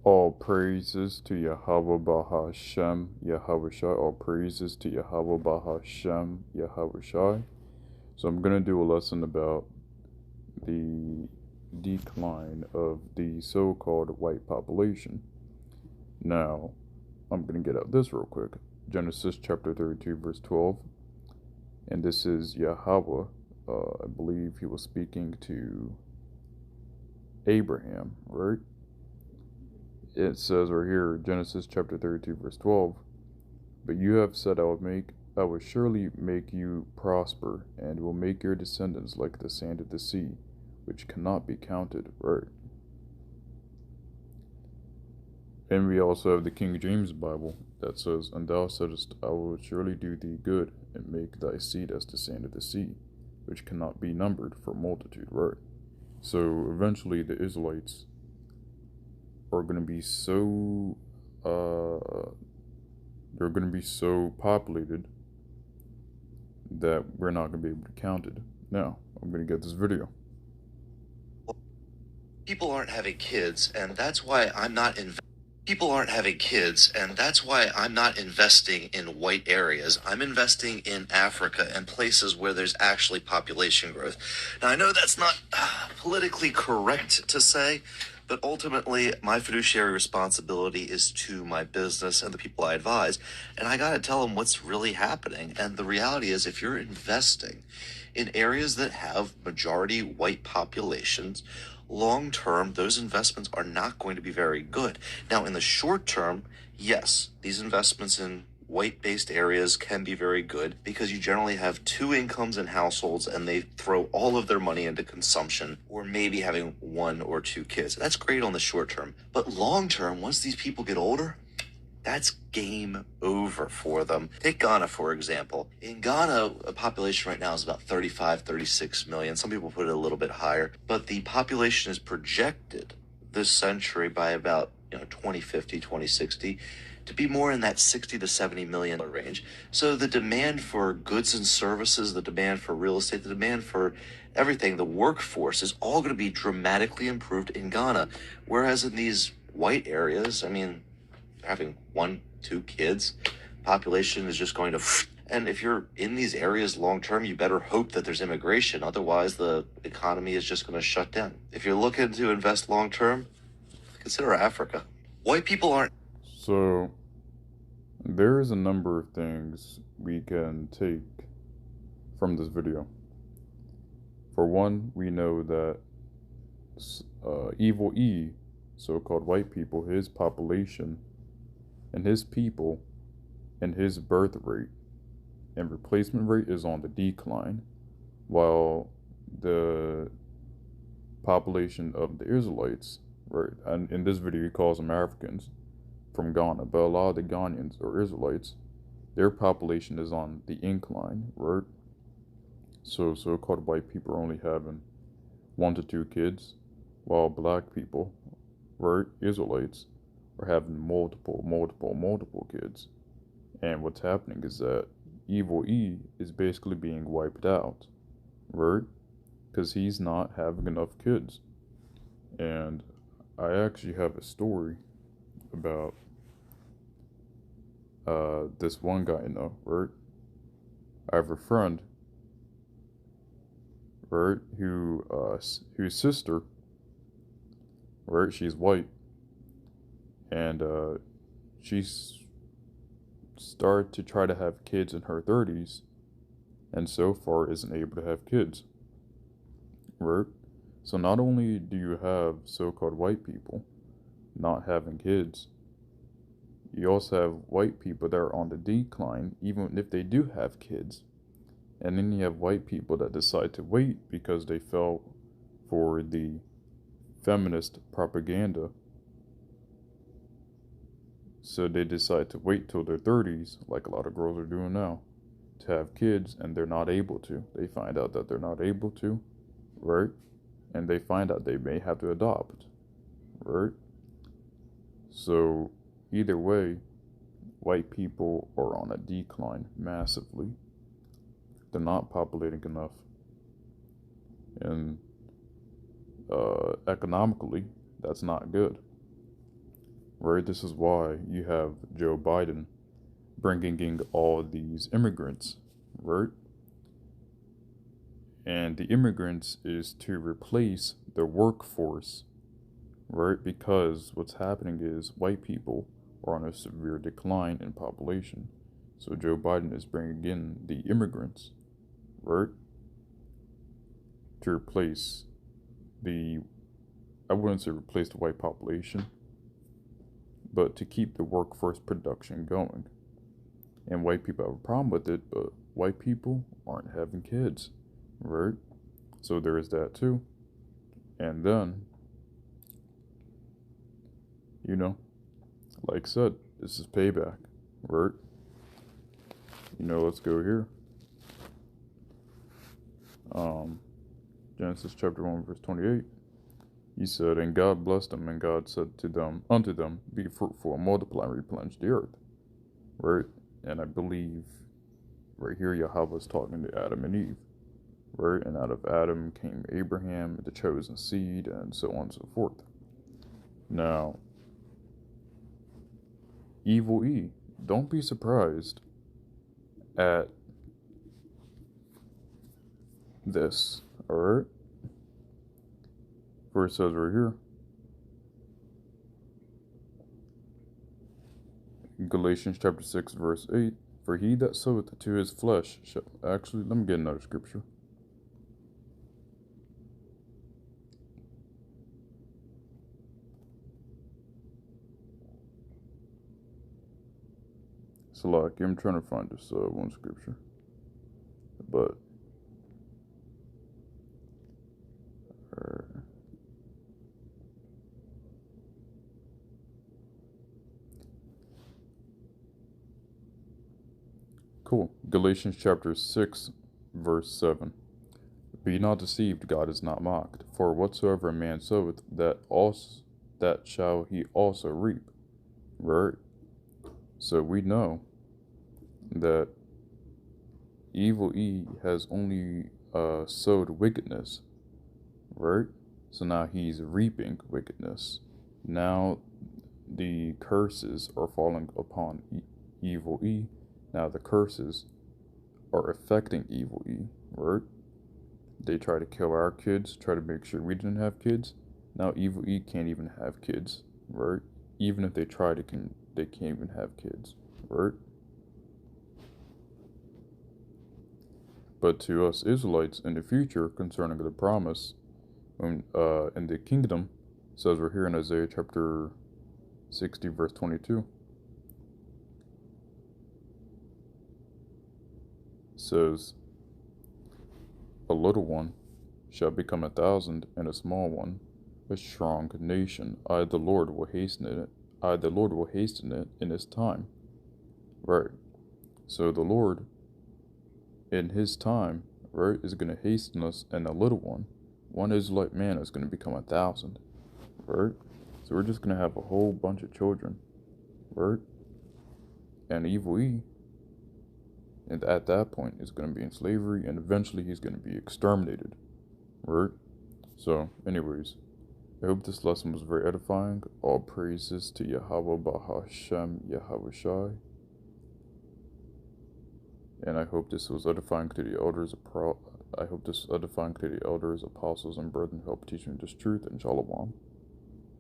All praises to Yahweh Bahashem Yahweh Shai. All praises to Yahweh Bahashem Yahweh Shai. So I'm going to do a lesson about the decline of the so-called white population. Now, I'm going to get out this real quick. Genesis chapter 32 verse 12. And this is Yahweh. I believe he was speaking to Abraham, right? It says right here, Genesis chapter 32 verse 12. But you have said, I will surely make you prosper, and will make your descendants like the sand of the sea, which cannot be counted. Right. And we also have the King James Bible that says, And thou saidst, I will surely do thee good, and make thy seed as the sand of the sea, which cannot be numbered for multitude. Right. So eventually the Israelites are going to be so they're going to be so populated that we're not going to be able to count it. Now, I'm going to get this video. People aren't having kids, and that's why I'm not people aren't having kids, and that's why I'm not investing in white areas. I'm investing in Africa and places where there's actually population growth. Now, I know that's not politically correct to say, but ultimately, my fiduciary responsibility is to my business and the people I advise. And I got to tell them what's really happening. And the reality is, if you're investing in areas that have majority white populations, long term, those investments are not going to be very good. Now, in the short term, yes, these investments in white based areas can be very good because you generally have two incomes in households and they throw all of their money into consumption or maybe having one or two kids. That's great on the short term. But long term, once these people get older, that's game over for them. Take Ghana, for example. In Ghana, a population right now is about 35, 36 million. Some people put it a little bit higher, but the population is projected this century by about 2050, 2060 to be more in that 60 to 70 million range. So the demand for goods and services, the demand for real estate, the demand for everything, the workforce is all going to be dramatically improved in Ghana. Whereas in these white areas, I mean, having one, two kids, population is just going to. And if you're in these areas long term, you better hope that there's immigration. Otherwise, the economy is just going to shut down. If you're looking to invest long term, consider Africa. White people aren't. So, there is a number of things we can take from this video. For one, we know that Evil E, so called white people, his population and his people and his birth rate and replacement rate is on the decline, while the population of the Israelites, right, and in this video he calls them Africans from Ghana, but a lot of the Ghanaians or Israelites, their population is on the incline, right? So so-called white people are only having one to two kids, while black people, right, Israelites, are having multiple kids. And what's happening is that Evil E is basically being wiped out, right? Because he's not having enough kids. And I actually have a story about this one guy I know, right? I have a friend, right, whose sister, right, she's white, and she's started to try to have kids in her 30s, and so far isn't able to have kids, right? So not only do you have so-called white people not having kids, you also have white people that are on the decline, even if they do have kids. And then you have white people that decide to wait because they fell for the feminist propaganda. So they decide to wait till their 30s, like a lot of girls are doing now, to have kids, and they're not able to. They find out that they're not able to, right? And they find out they may have to adopt, right? So either way, white people are on a decline massively. They're not populating enough. And economically, that's not good. right? This is why you have Joe Biden bringing in all these immigrants, right? And the immigrants is to replace the workforce, right? Because what's happening is white people are on a severe decline in population. So Joe Biden is bringing in the immigrants, right? To replace the, I wouldn't say replace the white population, but to keep the workforce production going. And white people have a problem with it, but white people aren't having kids, right? So there is that too. And then, you know, like I said, this is payback, right? Let's go here. Genesis chapter 1, verse 28. He said, and God blessed them, and God said to them, unto them, be fruitful and multiply and replenish the earth. Right? And I believe right here Yahweh is talking to Adam and Eve. Right? And out of Adam came Abraham, the chosen seed, and so on and so forth. Now, Evil E, don't be surprised at this, alright? For it says right here, Galatians chapter 6, verse 8, for he that soweth to his flesh shall... Actually, let me get another scripture. Salaki, I'm trying to find this one scripture. But... Cool. Galatians chapter 6, verse 7. Be not deceived, God is not mocked. For whatsoever a man soweth, that shall he also reap. Right? So we know that Evil E has only sowed wickedness. Right? So now he's reaping wickedness. Now the curses are falling upon Evil E. Now the curses are affecting Evil E, right? They try to kill our kids, try to make sure we didn't have kids. Now Evil E can't even have kids, right? Even if they try to, they can't even have kids, right? But to us Israelites in the future, concerning the promise, in the kingdom, says we're here in Isaiah chapter 60, verse 22. Says, a little one shall become 1,000, and a small one a strong nation. I, the Lord, will hasten it. I, the Lord, will hasten it in His time. Right. So the Lord, in His time, right, is going to hasten us, and a little one Israelite man is going to become 1,000. Right. So we're just going to have a whole bunch of children. Right. And Evil E, and at that point, is going to be in slavery, and eventually he's going to be exterminated. Right? So, anyways, I hope this lesson was very edifying. All praises to Yahweh Bahashem Yahweh Shai. And I hope this was edifying to the elders. I hope this was edifying to the elders, apostles, and brethren who help teach me this truth. And Shalom.